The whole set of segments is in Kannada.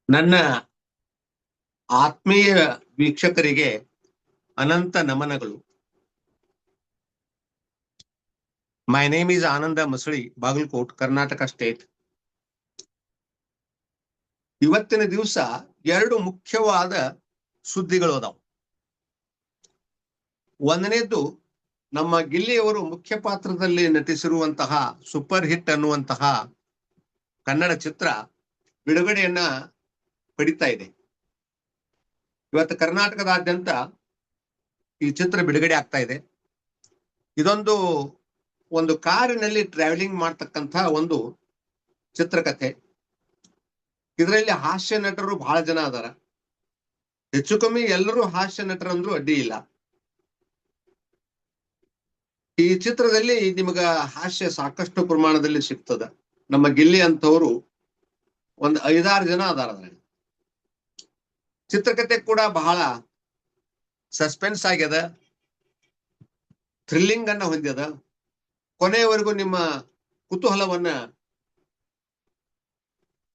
ನನ್ನ ಆತ್ಮೀಯ ವೀಕ್ಷಕರಿಗೆ ಅನಂತ ನಮನಗಳು. My name is Ananda Masali, Bagalkot, Karnataka state. ಇವತ್ತಿನ ದಿವಸ ಎರಡು ಮುಖ್ಯವಾದ ಸುದ್ದಿಗಳು ಅದಾವ. ಒಂದನೇದ್ದು, ನಮ್ಮ ಗಿಲ್ಲಿಯವರು ಮುಖ್ಯ ಪಾತ್ರದಲ್ಲಿ ನಟಿಸಿರುವಂತಹ ಸೂಪರ್ ಹಿಟ್ ಅನ್ನುವಂತಹ ಕನ್ನಡ ಚಿತ್ರ ಬಿಡುಗಡೆಯನ್ನ ಪಡಿತಾ ಇದೆ. ಇವತ್ತು ಕರ್ನಾಟಕದಾದ್ಯಂತ ಈ ಚಿತ್ರ ಬಿಡುಗಡೆ ಆಗ್ತಾ ಇದೆ. ಒಂದು ಕಾರಿನಲ್ಲಿ ಟ್ರಾವೆಲಿಂಗ್ ಮಾಡ್ತಕ್ಕಂಥ ಒಂದು ಚಿತ್ರಕಥೆ. ಇದರಲ್ಲಿ ಹಾಸ್ಯ ನಟರು ಬಹಳ ಜನ ಅದಾರ. ಹೆಚ್ಚು ಕಮ್ಮಿ ಎಲ್ಲರೂ ಹಾಸ್ಯ ನಟರಂದ್ರೂ ಅಡ್ಡಿ ಇಲ್ಲ. ಈ ಚಿತ್ರದಲ್ಲಿ ನಿಮಗ ಹಾಸ್ಯ ಸಾಕಷ್ಟು ಪ್ರಮಾಣದಲ್ಲಿ ಸಿಗ್ತದ. ನಮ್ಮ ಗಿಲ್ಲಿ ಅಂತವರು ಒಂದು 5-6 ಜನ ಅದಾರ. ಅದರಲ್ಲಿ ಚಿತ್ರಕಥೆ ಕೂಡ ಬಹಳ ಸಸ್ಪೆನ್ಸ್ ಆಗ್ಯದ, ಥ್ರಿಲ್ಲಿಂಗ್ ಅನ್ನ ಹೊಂದ್ಯದ. ಕೊನೆಯವರೆಗೂ ನಿಮ್ಮ ಕುತೂಹಲವನ್ನ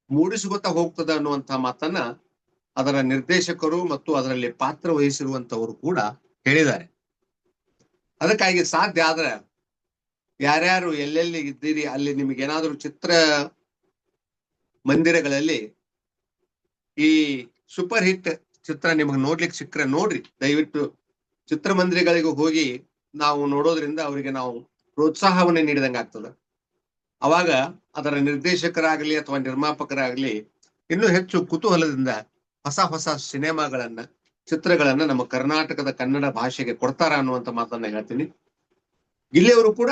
ಮೂಡಿಸಿಕೊತಾ ಹೋಗ್ತದ ಅನ್ನುವಂತಹ ಮಾತನ್ನ ಅದರ ನಿರ್ದೇಶಕರು ಮತ್ತು ಅದರಲ್ಲಿ ಪಾತ್ರ ವಹಿಸಿರುವಂತವರು ಕೂಡ ಹೇಳಿದ್ದಾರೆ. ಅದಕ್ಕಾಗಿ ಸಾಧ್ಯ ಆದ್ರೆ ಯಾರ್ಯಾರು ಎಲ್ಲೆಲ್ಲಿ ಇದ್ದೀರಿ ಅಲ್ಲಿ ನಿಮಗೇನಾದ್ರೂ ಚಿತ್ರ ಮಂದಿರಗಳಲ್ಲಿ ಈ ಸೂಪರ್ ಹಿಟ್ ಚಿತ್ರ ನಿಮಗೆ ನೋಡ್ಲಿಕ್ಕೆ ಸಿಕ್ಕರೆ ನೋಡ್ರಿ. ದಯವಿಟ್ಟು ಚಿತ್ರಮಂದಿರಗಳಿಗೆ ಹೋಗಿ ನಾವು ನೋಡೋದ್ರಿಂದ ಅವರಿಗೆ ನಾವು ಪ್ರೋತ್ಸಾಹವನ್ನ ನೀಡಿದಂಗೆ ಆಗ್ತದ. ಅವಾಗ ಅದರ ನಿರ್ದೇಶಕರಾಗ್ಲಿ ಅಥವಾ ನಿರ್ಮಾಪಕರಾಗ್ಲಿ ಇನ್ನೂ ಹೆಚ್ಚು ಕುತೂಹಲದಿಂದ ಹೊಸ ಸಿನಿಮಾಗಳನ್ನ, ಚಿತ್ರಗಳನ್ನ ನಮ್ಮ ಕರ್ನಾಟಕದ ಕನ್ನಡ ಭಾಷೆಗೆ ಕೊಡ್ತಾರ ಅನ್ನುವಂತ ಮಾತನ್ನ ಹೇಳ್ತೀನಿ. ಇಲ್ಲಿಯವರು ಕೂಡ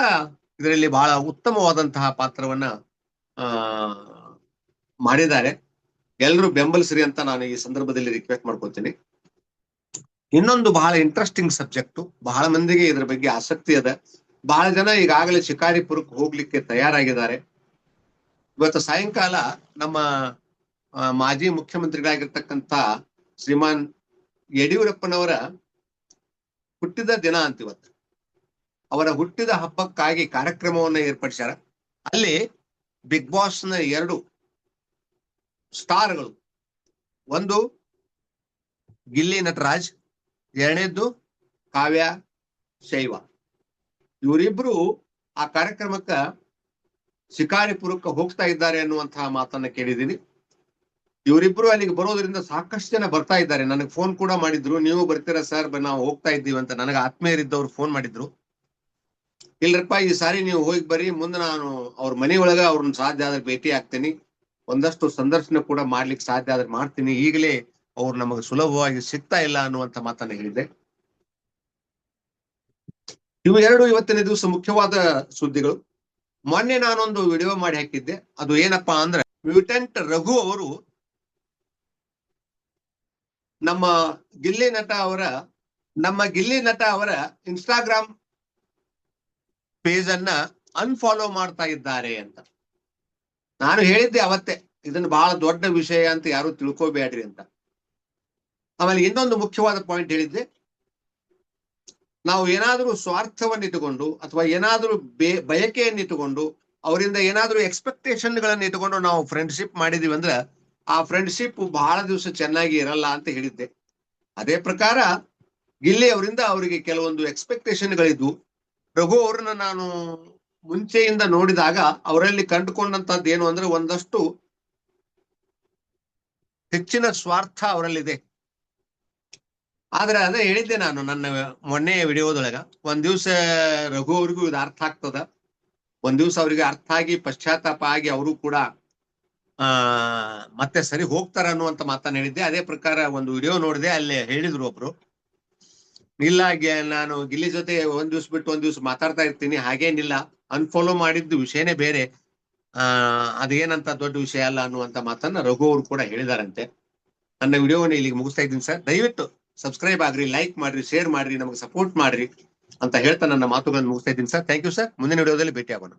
ಇದರಲ್ಲಿ ಬಹಳ ಉತ್ತಮವಾದಂತಹ ಪಾತ್ರವನ್ನ ಮಾಡಿದ್ದಾರೆ. ಎಲ್ಲರೂ ಬೆಂಬಲಿಸ್ರಿ ಅಂತ ನಾನು ಈ ಸಂದರ್ಭದಲ್ಲಿ ರಿಕ್ವೆಸ್ಟ್ ಮಾಡ್ಕೊತೀನಿ. ಇನ್ನೊಂದು ಬಹಳ ಇಂಟ್ರೆಸ್ಟಿಂಗ್ ಸಬ್ಜೆಕ್ಟ್, ಬಹಳ ಮಂದಿಗೆ ಇದರ ಬಗ್ಗೆ ಆಸಕ್ತಿ ಅದ. ಬಹಳ ಜನ ಈಗಾಗಲೇ ಶಿಕಾರಿಪುರಕ್ಕೆ ಹೋಗ್ಲಿಕ್ಕೆ ತಯಾರಾಗಿದ್ದಾರೆ. ಇವತ್ತು ಸಾಯಂಕಾಲ ನಮ್ಮ ಮಾಜಿ ಮುಖ್ಯಮಂತ್ರಿಗಳಾಗಿರ್ತಕ್ಕಂಥ ಶ್ರೀಮಾನ್ ಯಡಿಯೂರಪ್ಪನವರ ಹುಟ್ಟಿದ ದಿನ ಅಂತ ಇವತ್ತು. ಅವರ ಹುಟ್ಟಿದ ಹಬ್ಬಕ್ಕಾಗಿ ಕಾರ್ಯಕ್ರಮವನ್ನ ಏರ್ಪಡಿಸ್ಯಾರ. ಅಲ್ಲಿ ಬಿಗ್ ಬಾಸ್ನ 2 ಸ್ಟಾರ್ಗಳು, ಒಂದು ಗಿಲ್ಲಿ ನಟರಾಜ್, ಎರಡನೇದ್ದು ಕಾವ್ಯ ಶೈವ. ಇವರಿಬ್ರು ಆ ಕಾರ್ಯಕ್ರಮಕ್ಕ ಶಿಕಾರಿಪುರಕ್ಕೆ ಹೋಗ್ತಾ ಇದ್ದಾರೆ ಅನ್ನುವಂತಹ ಮಾತನ್ನ ಕೇಳಿದ್ದೀನಿ. ಇವರಿಬ್ರು ಅಲ್ಲಿಗೆ ಬರೋದ್ರಿಂದ ಸಾಕಷ್ಟು ಜನ ಬರ್ತಾ ಇದ್ದಾರೆ. ನನಗೆ ಫೋನ್ ಕೂಡ ಮಾಡಿದ್ರು, ನೀವು ಬರ್ತೀರಾ ಸರ್, ನಾವು ಹೋಗ್ತಾ ಇದ್ದೀವಿ ಅಂತ. ನನಗೆ ಆತ್ಮೀಯರಿದ್ದವ್ರು ಫೋನ್ ಮಾಡಿದ್ರು. ಇಲ್ರಪ್ಪ, ಈ ಸಾರಿ ನೀವು ಹೋಗಿ ಬರ್ರಿ, ಮುಂದೆ ನಾನು ಅವ್ರ ಮನೆಯೊಳಗ ಅವ್ರನ್ನ ಸಾಧ್ಯ ಆದ್ರೆ ಭೇಟಿ ಆಗ್ತೀನಿ, ಒಂದಷ್ಟು ಸಂದರ್ಶನ ಕೂಡ ಮಾಡ್ಲಿಕ್ಕೆ ಸಾಧ್ಯ ಆದ್ರೆ ಮಾಡ್ತೀನಿ. ಈಗಲೇ ಅವ್ರು ನಮಗೆ ಸುಲಭವಾಗಿ ಸಿಗ್ತಾ ಇಲ್ಲ ಅನ್ನುವಂತ ಮಾತನ್ನ ಹೇಳಿದ್ದೆ. ಇವು 2 ಇವತ್ತಿನ ದಿವಸ ಮುಖ್ಯವಾದ ಸುದ್ದಿಗಳು. ಮೊನ್ನೆ ನಾನೊಂದು ವಿಡಿಯೋ ಮಾಡಿ ಹಾಕಿದ್ದೆ. ಅದು ಏನಪ್ಪಾ ಅಂದ್ರೆ, ಮ್ಯೂಟೆಂಟ್ ರಘು ಅವರು ನಮ್ಮ ಗಿಲ್ಲಿ ನಟ ಅವರ ಇನ್ಸ್ಟಾಗ್ರಾಮ್ ಪೇಜ್ ಅನ್ನ ಅನ್ಫಾಲೋ ಮಾಡ್ತಾ ಇದ್ದಾರೆ ಅಂತ. ನಾನು ಹೇಳಿದ್ದೆ ಅವತ್ತೇ, ಇದನ್ನು ಬಹಳ ದೊಡ್ಡ ವಿಷಯ ಅಂತ ಯಾರು ತಿಳ್ಕೋಬೇಡ್ರಿ ಅಂತ. ಆಮೇಲೆ ಇನ್ನೊಂದು ಮುಖ್ಯವಾದ ಪಾಯಿಂಟ್ ಹೇಳಿದ್ದೆ, ನಾವು ಏನಾದ್ರೂ ಸ್ವಾರ್ಥವನ್ನಿಟ್ಟುಕೊಂಡು ಅಥವಾ ಏನಾದ್ರೂ ಬಯಕೆಯನ್ನಿಟ್ಟುಕೊಂಡು ಅವರಿಂದ ಏನಾದ್ರೂ ಎಕ್ಸ್ಪೆಕ್ಟೇಷನ್ಗಳನ್ನ ಇಟ್ಟುಕೊಂಡು ನಾವು ಫ್ರೆಂಡ್ಶಿಪ್ ಮಾಡಿದೀವಿ ಅಂದ್ರೆ ಆ ಫ್ರೆಂಡ್ಶಿಪ್ ಬಹಳ ದಿವಸ ಚೆನ್ನಾಗಿ ಇರಲ್ಲ ಅಂತ ಹೇಳಿದ್ದೆ. ಅದೇ ಪ್ರಕಾರ ಗಿಲ್ಲಿ ಅವರಿಂದ ಅವರಿಗೆ ಕೆಲವೊಂದು ಎಕ್ಸ್ಪೆಕ್ಟೇಷನ್ಗಳಿದ್ವು. ರಘು ಅವ್ರನ್ನ ನಾನು ಮುಂಚೆಯಿಂದ ನೋಡಿದಾಗ ಅವರಲ್ಲಿ ಕಂಡುಕೊಂಡಂತದ್ದು ಏನು ಅಂದ್ರೆ, ಒಂದಷ್ಟು ಹೆಚ್ಚಿನ ಸ್ವಾರ್ಥ ಅವರಲ್ಲಿದೆ. ಆದ್ರೆ ಅದೇ ಹೇಳಿದ್ದೆ ನಾನು ನನ್ನ ಮೊನ್ನೆ ವಿಡಿಯೋದೊಳಗ, ಒಂದ್ ದಿವ್ಸ ರಘು ಅವ್ರಿಗೂ ಇದು ಅರ್ಥ ಆಗ್ತದ, ಒಂದ್ ದಿವ್ಸ ಅವ್ರಿಗೆ ಅರ್ಥ ಆಗಿ ಪಶ್ಚಾತ್ತಾಪ ಆಗಿ ಅವರು ಕೂಡ ಮತ್ತೆ ಸರಿ ಹೋಗ್ತಾರ ಅನ್ನುವಂತ ಮಾತನ್ನ ಹೇಳಿದ್ದೆ. ಅದೇ ಪ್ರಕಾರ ಒಂದು ವಿಡಿಯೋ ನೋಡಿದೆ, ಅಲ್ಲಿ ಹೇಳಿದ್ರು ಒಬ್ರು, ಇಲ್ಲ ನಾನು ಗಿಲ್ಲಿ ಜೊತೆ ಒಂದ್ ದಿವ್ಸ ಬಿಟ್ಟು ಒಂದ್ ದಿವ್ಸ ಮಾತಾಡ್ತಾ ಇರ್ತೀನಿ, ಹಾಗೇನಿಲ್ಲ, ಅನ್ಫಾಲೋ ಮಾಡಿದ್ದು ವಿಷಯನೇ ಬೇರೆ, ಅದೇನಂತ ದೊಡ್ಡ ವಿಷಯ ಅಲ್ಲ ಅನ್ನುವಂತ ಮಾತನ್ನ ರಘು ಅವರು ಕೂಡ ಹೇಳಿದಾರಂತೆ. ನನ್ನ ವಿಡಿಯೋವನ್ನ ಇಲ್ಲಿಗೆ ಮುಗಿಸ್ತಾ ಇದ್ದೀನಿ ಸರ್. ದಯವಿಟ್ಟು ಸಬ್ಸ್ಕ್ರೈಬ್ ಆಗ್ರಿ, ಲೈಕ್ ಮಾಡ್ರಿ, ಶೇರ್ ಮಾಡ್ರಿ, ನಮಗೆ ಸಪೋರ್ಟ್ ಮಾಡ್ರಿ ಅಂತ ಹೇಳ್ತಾ ನನ್ನ ಮಾತುಗಳನ್ನು ಮುಗಿಸ್ತಾ ಇದ್ದೀನಿ ಸರ್. Thank you sir. ಮುಂದಿನ ವಿಡಿಯೋದಲ್ಲಿ ಭೇಟಿ ಆಗೋಣ.